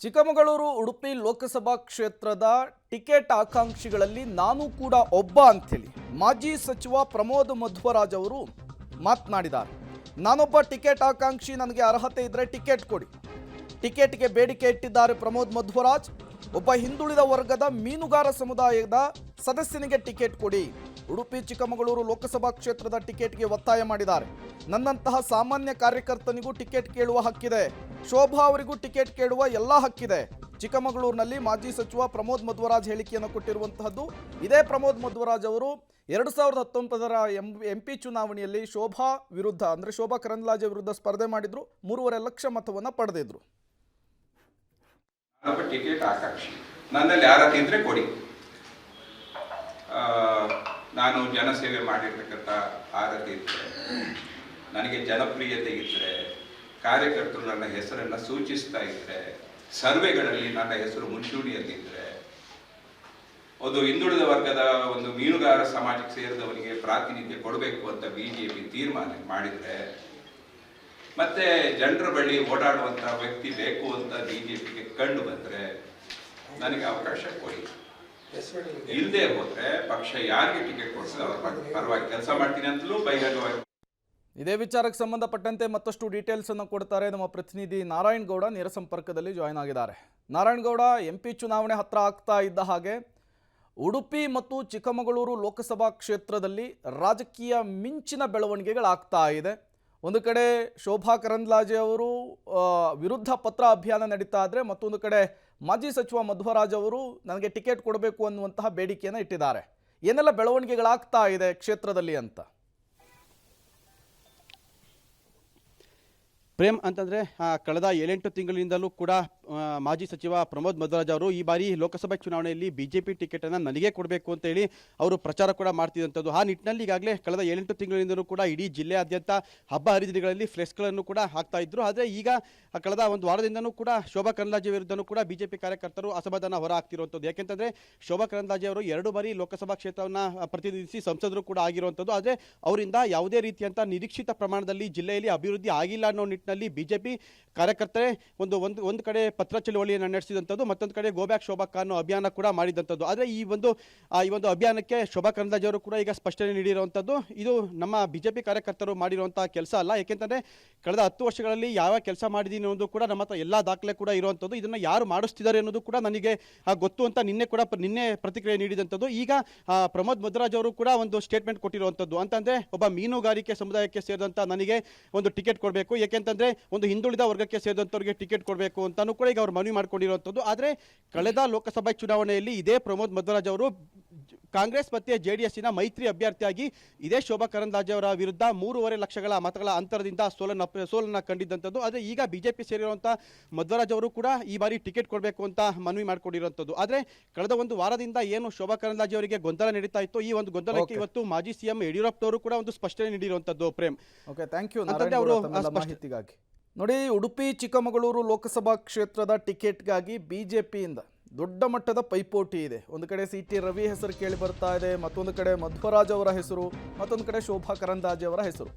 ಚಿಕ್ಕಮಗಳೂರು ಉಡುಪಿ ಲೋಕಸಭಾ ಕ್ಷೇತ್ರದ ಟಿಕೆಟ್ ಆಕಾಂಕ್ಷಿಗಳಲ್ಲಿ ನಾನು ಕೂಡ ಒಬ್ಬ ಅಂಥೇಳಿ ಮಾಜಿ ಸಚಿವ ಪ್ರಮೋದ್ ಮಧ್ವರಾಜ್ ಅವರು ಮಾತನಾಡಿದ್ದಾರೆ. ನಾನೊಬ್ಬ ಟಿಕೆಟ್ ಆಕಾಂಕ್ಷಿ, ನನಗೆ ಅರ್ಹತೆ ಇದ್ದರೆ ಟಿಕೆಟ್ ಕೊಡಿ. ಟಿಕೆಟ್ಗೆ ಬೇಡಿಕೆ ಇಟ್ಟಿದ್ದಾರೆ ಪ್ರಮೋದ್ ಮಧ್ವರಾಜ್. ಒಬ್ಬ ಹಿಂದುಳಿದ ವರ್ಗದ ಮೀನುಗಾರ ಸಮುದಾಯದ ಸದಸ್ಯನಿಗೆ ಟಿಕೆಟ್ ಕೊಡಿ. ಉಡುಪಿ ಚಿಕ್ಕಮಗಳೂರು ಲೋಕಸಭಾ ಕ್ಷೇತ್ರದ ಟಿಕೆಟ್ಗೆ ಒತ್ತಾಯ ಮಾಡಿದ್ದಾರೆ. ನನ್ನಂತಹ ಸಾಮಾನ್ಯ ಕಾರ್ಯಕರ್ತನಿಗೂ ಟಿಕೆಟ್ ಕೇಳುವ ಹಕ್ಕಿದೆ, ಶೋಭಾ ಅವರಿಗೂ ಟಿಕೆಟ್ ಕೇಳುವ ಎಲ್ಲ ಹಕ್ಕಿದೆ. ಚಿಕ್ಕಮಗಳೂರಿನಲ್ಲಿ ಮಾಜಿ ಸಚಿವ ಪ್ರಮೋದ್ ಮಧ್ವರಾಜ್ ಹೇಳಿಕೆಯನ್ನು ಕೊಟ್ಟಿರುವಂತಹದ್ದು. ಇದೇ ಪ್ರಮೋದ್ ಮಧ್ವರಾಜ್ ಅವರು 2019ರ MP ಚುನಾವಣೆಯಲ್ಲಿ ಶೋಭಾ ವಿರುದ್ಧ, ಅಂದರೆ ಶೋಭಾ ಕರಂದ್ಲಾಜೆ ವಿರುದ್ಧ ಸ್ಪರ್ಧೆ ಮಾಡಿದ್ರು. 3.5 ಲಕ್ಷ ಮತವನ್ನು ಪಡೆದಿದ್ರು. ನಾನೊಬ್ಬ ಟಿಕೆಟ್ ಆಕಾಂಕ್ಷಿ, ನನ್ನಲ್ಲಿ ಯಾರತಿ ಇದ್ರೆ ಕೊಡಿ. ನಾನು ಜನಸೇವೆ ಮಾಡಿರ್ತಕ್ಕಂಥ ಆರತಿ ಇದ್ದರೆ, ನನಗೆ ಜನಪ್ರಿಯತೆ ಇದ್ದರೆ, ಕಾರ್ಯಕರ್ತರು ನನ್ನ ಹೆಸರನ್ನು ಸೂಚಿಸ್ತಾ ಇದ್ದರೆ, ಸರ್ವೆಗಳಲ್ಲಿ ನನ್ನ ಹೆಸರು ಮುಂಚೂಣಿಯಲ್ಲಿದ್ದರೆ, ಒಂದು ಹಿಂದುಳಿದ ವರ್ಗದ ಒಂದು ಮೀನುಗಾರ ಸಮಾಜಕ್ಕೆ ಸೇರಿದವರಿಗೆ ಪ್ರಾತಿನಿಧ್ಯ ಕೊಡಬೇಕು ಅಂತ BJP ತೀರ್ಮಾನ ಮಾಡಿದರೆ, ಮತ್ತೆ ಜನರ ಬಳಿ ಓಡಾಡುವಂಥ ವ್ಯಕ್ತಿ ಬೇಕು ಅಂತ BJPಗೆ ಕಂಡು ಬಂದರೆ ನನಗೆ ಅವಕಾಶ ಕೊಡಿ. ಇಲ್ಲದೆ ಹೋದ್ರೆ ಪಕ್ಷ ಯಾರಿಗೆ ಟಿಕೆಟ್ ಕೊಡ್ತದೆ ಅವ್ರ ಪರವಾಗಿ ಕೆಲಸ ಮಾಡ್ತೀನಿ ಅಂತಲೂ ಬಹಿರಂಗವಾಗಿ. ಇದೇ ವಿಚಾರಕ್ಕೆ ಸಂಬಂಧಪಟ್ಟಂತೆ ಮತ್ತಷ್ಟು ಡೀಟೇಲ್ಸ್ ಅನ್ನು ಕೊಡ್ತಾರೆ ನಮ್ಮ ಪ್ರತಿನಿಧಿ ನಾರಾಯಣ್ ಗೌಡ. ನೇರ ಸಂಪರ್ಕದಲ್ಲಿ ಜಾಯ್ನ್ ಆಗಿದ್ದಾರೆ. ನಾರಾಯಣ್ ಗೌಡ, MP ಚುನಾವಣೆ ಹತ್ರ ಆಗ್ತಾ ಇದ್ದ ಹಾಗೆ ಉಡುಪಿ ಮತ್ತು ಚಿಕ್ಕಮಗಳೂರು ಲೋಕಸಭಾ ಕ್ಷೇತ್ರದಲ್ಲಿ ರಾಜಕೀಯ ಮಿಂಚಿನ ಬೆಳವಣಿಗೆಗಳಾಗ್ತಾ ಇದೆ. ಒಂದು ಕಡೆ ಶೋಭಾ ಕರಂದ್ಲಾಜೆ ಅವರು ವಿರುದ್ಧ ಪತ್ರ ಅಭಿಯಾನ ನಡೀತಾ ಇದ್ರೆ, ಮತ್ತೊಂದು ಕಡೆ ಮಾಜಿ ಸಚಿವ ಮಧ್ವರಾಜ್ ಅವರು ನನಗೆ ಟಿಕೆಟ್ ಕೊಡಬೇಕು ಅನ್ನುವಂತಹ ಬೇಡಿಕೆಯನ್ನು ಇಟ್ಟಿದ್ದಾರೆ. ಏನೆಲ್ಲ ಬೆಳವಣಿಗೆಗಳಾಗ್ತಾ ಇದೆ ಕ್ಷೇತ್ರದಲ್ಲಿ ಅಂತ? ಪ್ರೇಮ್ ಅಂತಂದರೆ ಕಳೆದ 7-8 ತಿಂಗಳಿಂದಲೂ ಕೂಡ ಮಾಜಿ ಸಚಿವ ಪ್ರಮೋದ್ ಮಧ್ವರಾಜ್ ಅವರು ಈ ಬಾರಿ ಲೋಕಸಭೆ ಚುನಾವಣೆಯಲ್ಲಿ BJP ಟಿಕೆಟನ್ನು ನನಗೆ ಕೊಡಬೇಕು ಅಂತೇಳಿ ಅವರು ಪ್ರಚಾರ ಕೂಡ ಮಾಡ್ತಿದ್ದಂಥದ್ದು. ಆ ನಿಟ್ಟಿನಲ್ಲಿ ಈಗಾಗಲೇ ಕಳೆದ 7-8 ತಿಂಗಳಿಂದಲೂ ಕೂಡ ಇಡೀ ಜಿಲ್ಲೆಯಾದ್ಯಂತ ಹಬ್ಬ ಹರಿದಿನಗಳಲ್ಲಿ ಫ್ಲೆಕ್ಸ್ಗಳನ್ನು ಕೂಡ ಹಾಕ್ತಾ ಇದ್ರು. ಆದರೆ ಈಗ ಕಳೆದ ಒಂದು ವಾರದಿಂದನೂ ಕೂಡ ಶೋಭಾ ಕರಂದ್ಲಾಜೆ ವಿರುದ್ಧನೂ ಕೂಡ BJP ಕಾರ್ಯಕರ್ತರು ಅಸಮಾಧಾನ ಹೊರ ಆಗ್ತಿರುವಂಥದ್ದು. ಯಾಕೆಂತಂದರೆ ಶೋಭಾ ಕರಂದ್ಲಾಜೆ ಅವರು 2 ಬಾರಿ ಲೋಕಸಭಾ ಕ್ಷೇತ್ರವನ್ನು ಪ್ರತಿನಿಧಿಸಿ ಸಂಸದರು ಕೂಡ ಆಗಿರುವಂಥದ್ದು. ಆದರೆ ಅವರಿಂದ ಯಾವುದೇ ರೀತಿಯಂಥ ನಿರೀಕ್ಷಿತ ಪ್ರಮಾಣದಲ್ಲಿ ಜಿಲ್ಲೆಯಲ್ಲಿ ಅಭಿವೃದ್ಧಿ ಆಗಿಲ್ಲ ಅನ್ನೋ ನಿಟ್ಟಿನಲ್ಲಿ BJP ಕಾರ್ಯಕರ್ತರೇ ಒಂದು ಕಡೆ ಪತ್ರ ಚಳವಳಿಯನ್ನು ನಡೆಸಿದಂಥದ್ದು, ಮತ್ತೊಂದು ಕಡೆ ಗೋ ಬ್ಯಾಕ್ ಶೋಭಾ ಅನ್ನೋ ಅಭಿಯಾನ ಕೂಡ ಮಾಡಿದಂಥದ್ದು. ಆದರೆ ಈ ಒಂದು ಅಭಿಯಾನಕ್ಕೆ ಶೋಭಾ ಕರಂದ್ಲಾಜೆ ಅವರು ಕೂಡ ಈಗ ಸ್ಪಷ್ಟನೆ ನೀಡಿರುವಂಥದ್ದು, ಇದು ನಮ್ಮ BJP ಕಾರ್ಯಕರ್ತರು ಮಾಡಿರುವಂಥ ಕೆಲಸ ಅಲ್ಲ. ಯಾಕೆಂತಂದರೆ ಕಳೆದ 10 ವರ್ಷಗಳಲ್ಲಿ ಯಾವ ಕೆಲಸ ಮಾಡಿದ್ದೀನಿ ಅನ್ನೋದು ಕೂಡ ನಮ್ಮ ಹತ್ರ ಎಲ್ಲ ದಾಖಲೆ ಕೂಡ ಇರುವಂಥದ್ದು. ಇದನ್ನು ಯಾರು ಮಾಡಿಸ್ತಿದ್ದಾರೆ ಅನ್ನೋದು ಕೂಡ ನನಗೆ ಗೊತ್ತು ಅಂತ ನಿನ್ನೆ ಪ್ರತಿಕ್ರಿಯೆ ನೀಡಿದಂಥದ್ದು. ಈಗ ಪ್ರಮೋದ್ ಮಧ್ವರಾಜ್ ಅವರು ಕೂಡ ಒಂದು ಸ್ಟೇಟ್ಮೆಂಟ್ ಕೊಟ್ಟಿರುವಂಥದ್ದು. ಅಂತಂದರೆ ಒಬ್ಬ ಮೀನುಗಾರಿಕೆ ಸಮುದಾಯಕ್ಕೆ ಸೇರಿದಂಥ ನನಗೆ ಒಂದು ಟಿಕೆಟ್ ಕೊಡಬೇಕು, ಏಕೆಂತಂದರೆ ಒಂದು ಹಿಂದುಳಿದ ವರ್ಗಕ್ಕೆ ಸೇರಿದಂಥವ್ರಿಗೆ ಟಿಕೆಟ್ ಕೊಡಬೇಕು ಅಂತಾನೂ ಕೂಡ ಈಗ ಅವ್ರು ಮನವಿ ಮಾಡ್ಕೊಂಡಿರುವಂಥದ್ದು. ಆದರೆ ಕಳೆದ ಲೋಕಸಭಾ ಚುನಾವಣೆಯಲ್ಲಿ ಇದೇ ಪ್ರಮೋದ್ ಮಧ್ವರಾಜ್ ಅವರು ಕಾಂಗ್ರೆಸ್ ಮತ್ತು JDSನ ಮೈತ್ರಿ ಅಭ್ಯರ್ಥಿಯಾಗಿ ಇದೇ ಶೋಭಾ ಕರಂದ್ಲಾಜೆ ಅವರ ವಿರುದ್ಧ 3.5 ಲಕ್ಷಗಳ ಮತಗಳ ಅಂತರದಿಂದ ಸೋಲನ್ನು ಕಂಡಿದ್ದಂಥದ್ದು. ಆದರೆ ಈಗ BJP ಸೇರಿರುವಂಥ ಮಧ್ವರಾಜ್ ಅವರು ಕೂಡ ಈ ಬಾರಿ ಟಿಕೆಟ್ ಕೊಡಬೇಕು ಅಂತ ಮನವಿ ಮಾಡಿಕೊಂಡಿರುವಂಥದ್ದು. ಆದರೆ ಕಳೆದ ಒಂದು ವಾರದಿಂದ ಏನು ಶೋಭಾ ಕರಂದ್ಲಾಜೆ ಅವರಿಗೆ ಗೊಂದಲ ನಡೀತಾ ಇತ್ತು, ಈ ಒಂದು ಗೊಂದಲಕ್ಕೆ ಇವತ್ತು ಮಾಜಿ CM ಯಡಿಯೂರಪ್ಪನವರು ಕೂಡ ಒಂದು ಸ್ಪಷ್ಟನೆ ನೀಡಿರುವಂಥದ್ದು. ಪ್ರೇಮ್, ಓಕೆ, ಥ್ಯಾಂಕ್ ಯು ಮಾಹಿತಿಗಾಗಿ. ನೋಡಿ, ಉಡುಪಿ ಚಿಕ್ಕಮಗಳೂರು ಲೋಕಸಭಾ ಕ್ಷೇತ್ರದ ಟಿಕೆಟ್ಗಾಗಿ BJPಯಿಂದ ದೊಡ್ಡ ಮಟ್ಟದ ಪೈಪೋಟಿ ಇದೆ. ಒಂದು ಕಡೆ CT ರವಿ ಹೆಸರು ಕೇಳಿ ಬರ್ತಾ ಇದೆ, ಮತ್ತೊಂದು ಕಡೆ ಮಧ್ವರಾಜ್ ಅವರ ಹೆಸರು, ಮತ್ತೊಂದು ಕಡೆ ಶೋಭಾ ಕರಂದ್ಲಾಜೆ ಅವರ ಹೆಸರು.